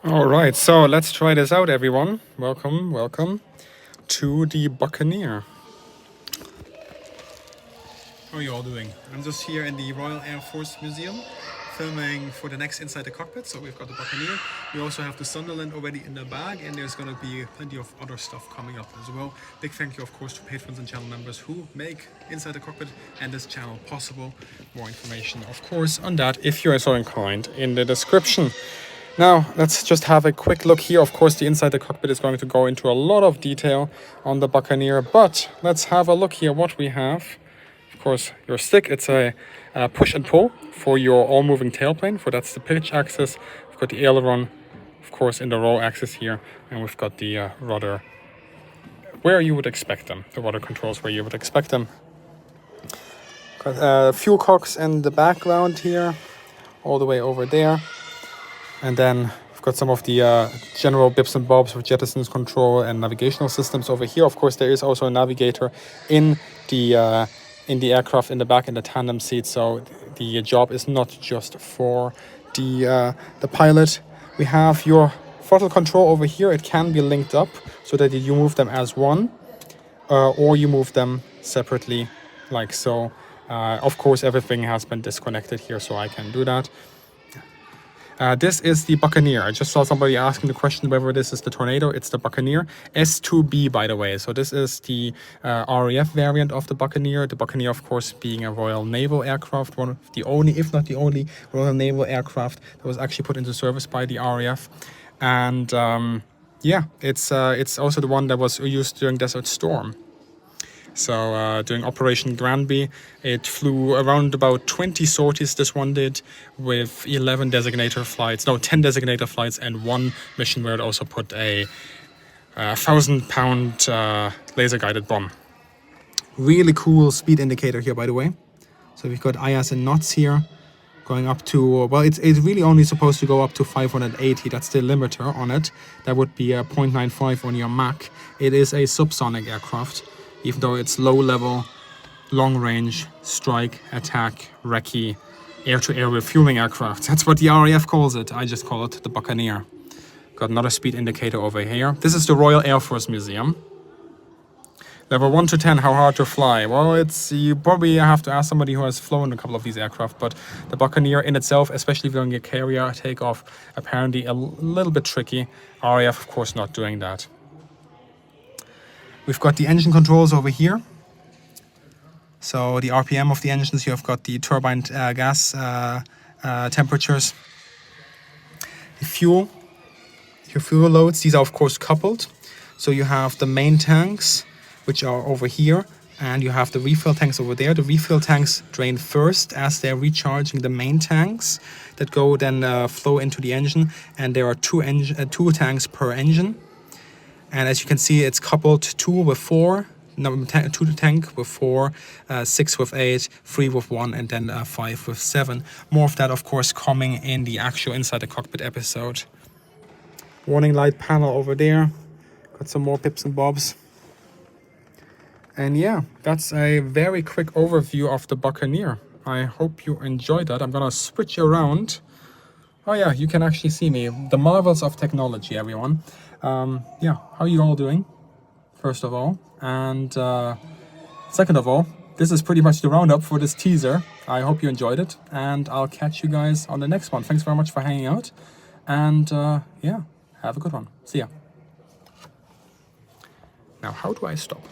All right, so let's try this out, everyone. Welcome to the Buccaneer. How are you all doing? I'm just here in the Royal Air Force Museum filming for the next Inside the Cockpit. So we've got the Buccaneer. We also have the Sunderland already in the bag, and there's going to be plenty of other stuff coming up as well. Big thank you, of course, to patrons and channel members who make Inside the Cockpit and this channel possible. More information, of course, on that, if you are so inclined, in the description. Now, let's just have a quick look here. Of course, the Inside the Cockpit is going to go into a lot of detail on the Buccaneer, but let's have a look here what we have. Of course, your stick, it's a push and pull for your all-moving tailplane. For that's the pitch axis. We've got the aileron, of course, in the roll axis here, and we've got the rudder where you would expect them. The rudder controls where you would expect them. Got fuel cocks in the background here, all the way over there. And then we've got some of the general bits and bobs with jettisons control and navigational systems over here. Of course, there is also a navigator in the aircraft in the back in the tandem seat. So the job is not just for the pilot. We have your throttle control over here. It can be linked up so that you move them as one, or you move them separately, like so. Of course, everything has been disconnected here, so I can do that. This is the Buccaneer. I just saw somebody asking the question whether this is the Tornado. It's the Buccaneer S2B, by the way. So this is the RAF variant of the Buccaneer. The Buccaneer, of course, being a Royal Naval aircraft, one of the only, if not the only, Royal Naval aircraft that was actually put into service by the RAF. And yeah, it's also the one that was used during Desert Storm. So during Operation Granby, it flew around about 20 sorties, this one did, with 10 designator flights and one mission where it also put a 1,000-pound laser-guided bomb. Really cool speed indicator here, by the way. So we've got IAS and knots here, going up to, well, it's really only supposed to go up to 580. That's the limiter on it. That would be a 0.95 on your Mach. It is a subsonic aircraft, even though it's low-level, long-range, strike, attack, recce, air-to-air refueling aircraft. That's what the RAF calls it. I just call it the Buccaneer. Got another speed indicator over here. This is the Royal Air Force Museum. Level 1 to 10, how hard to fly? Well, you probably have to ask somebody who has flown a couple of these aircraft, but the Buccaneer in itself, especially during a carrier takeoff, apparently a little bit tricky. RAF, of course, not doing that. We've got the engine controls over here. So the RPM of the engines, you've got the turbine gas temperatures. The fuel, your fuel loads, these are of course coupled. So you have the main tanks, which are over here, and you have the refill tanks over there. The refill tanks drain first as they're recharging the main tanks that go then flow into the engine, and there are two tanks per engine. And as you can see, it's coupled 2 with 4, 2 to tank with 4, 6 with 8, 3 with 1, and then 5 with 7. More of that, of course, coming in the actual Inside the Cockpit episode. Warning light panel over there. Got some more pips and bobs. And yeah, that's a very quick overview of the Buccaneer. I hope you enjoyed that. I'm gonna switch around. Oh yeah, you can actually see me. The marvels of technology, everyone. Yeah, how are you all doing, first of all? And second of all, this is pretty much the roundup for this teaser. I hope you enjoyed it, and I'll catch you guys on the next one. Thanks very much for hanging out, and yeah, have a good one. See ya. Now, how do I stop?